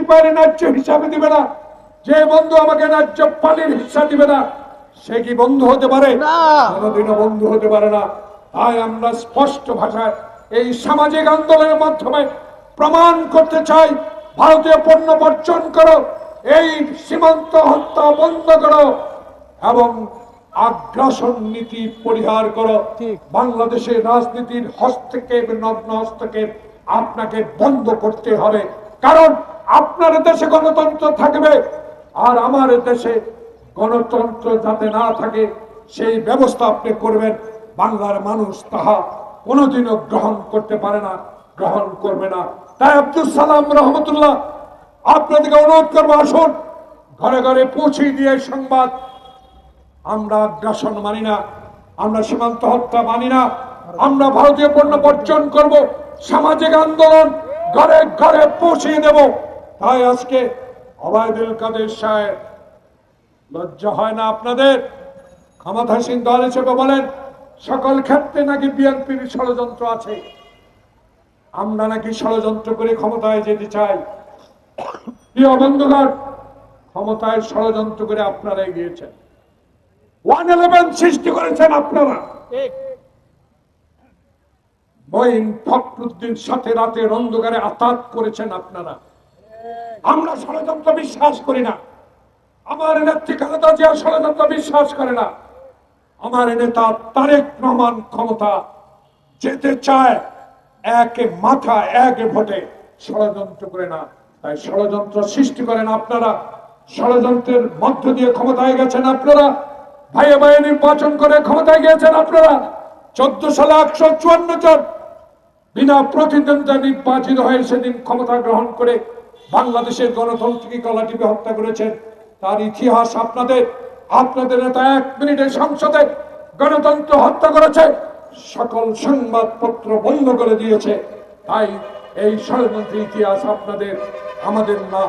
সিপাহীর ন্যায্য হিসাবে দিবে না, যে বন্ধু আমাকে ন্যায্য পানির হিসাব দিবে না, সে কি বন্ধু হতে পারে? কোনোদিনও বন্ধু হতে পারে না। তাই আমরা স্পষ্ট ভাষায় এই সামাজিক আন্দোলনের মাধ্যমে প্রমাণ করতে চাই, ভারতীয় পণ্য বর্জন করো, এই সীমান্ত হত্যা বন্ধ করো এবং আগ্রাসন নীতি পরিহার করো। বাংলাদেশের রাজনীতির হস্তক্ষেপ, নগ্ন হস্তক্ষেপ আপনাকে বন্ধ করতে হবে। কারণ আপনার দেশে গণতন্ত্র থাকবে, আর আমার দেশে গণতন্ত্র যাতে না থাকে সেই ব্যবস্থা আপনি করবেন। বাংলার মানুষ তাহা কোনোদিনও গ্রহণ করতে পারে না, গ্রহণ করবে না। তাই আব্দুল সালাম রহমতুল্লাহ আপনাদেরকে অনুরোধ করবো, আসুন ঘরে ঘরে পৌঁছে দিয়ে সংবাদ, আমরা আগ্রাসন মানি না, আমরা সীমান্ত হত্যা মানি না, আমরা ভারতীয় পণ্য বর্জন করব, সামাজিক আন্দোলন ঘরে ঘরে পৌঁছে দেব। তাই আজকে ওবায়দুল কাদের সাহেব, লজ্জা হয় না আপনাদের? ক্ষমতাসীন দল হিসেবে বলেন সকল ক্ষেত্রে নাকি বিএনপির ষড়যন্ত্র আছে, আমরা নাকি ষড়যন্ত্র করে ক্ষমতায় যেতে চাই। প্রিয় বন্ধুগণ, ক্ষমতায় ষড়যন্ত্র করে আপনারাই গিয়েছেন, 111 সৃষ্টি করেছেন আপনারা, মঈন ফখরুদ্দিন সাথে রাতের অন্ধকারে আতাত করেছেন আপনারা। আমরা ষড়যন্ত্র বিশ্বাস করি না, আমার নেত্রী খালেদা জিয়া ষড়যন্ত্র বিশ্বাস করে না, আমার নেতা তারেক রহমান ক্ষমতা যেতে চায় এক মাথা এক ভোটে, ষড়যন্ত্র করে না। তাই ষড়যন্ত্র সৃষ্টি করেন আপনারা, ষড়যন্ত্রের মধ্য দিয়ে ক্ষমতায় গেছেন আপনারা, ভাইয়ে ভাইয়ে নির্বাচন করে ক্ষমতায় গিয়েছেন আপনারা। 14 সালে 154 জন বিনা প্রতিদ্বন্দ্বিতা নির্বাচিত হয়ে সেদিন ক্ষমতা গ্রহণ করে বাংলাদেশের গণতন্ত্রকে গলা টিপে হত্যা করেছেন। তার ইতিহাস আপনাদের নেতা 1 মিনিটে সংসদে গণতন্ত্র হত্যা করেছে, সকল সংবাদপত্র বন্ধ করে দিয়েছে। তাই এই ষড়যন্ত্রের ইতিহাস আমাদের না।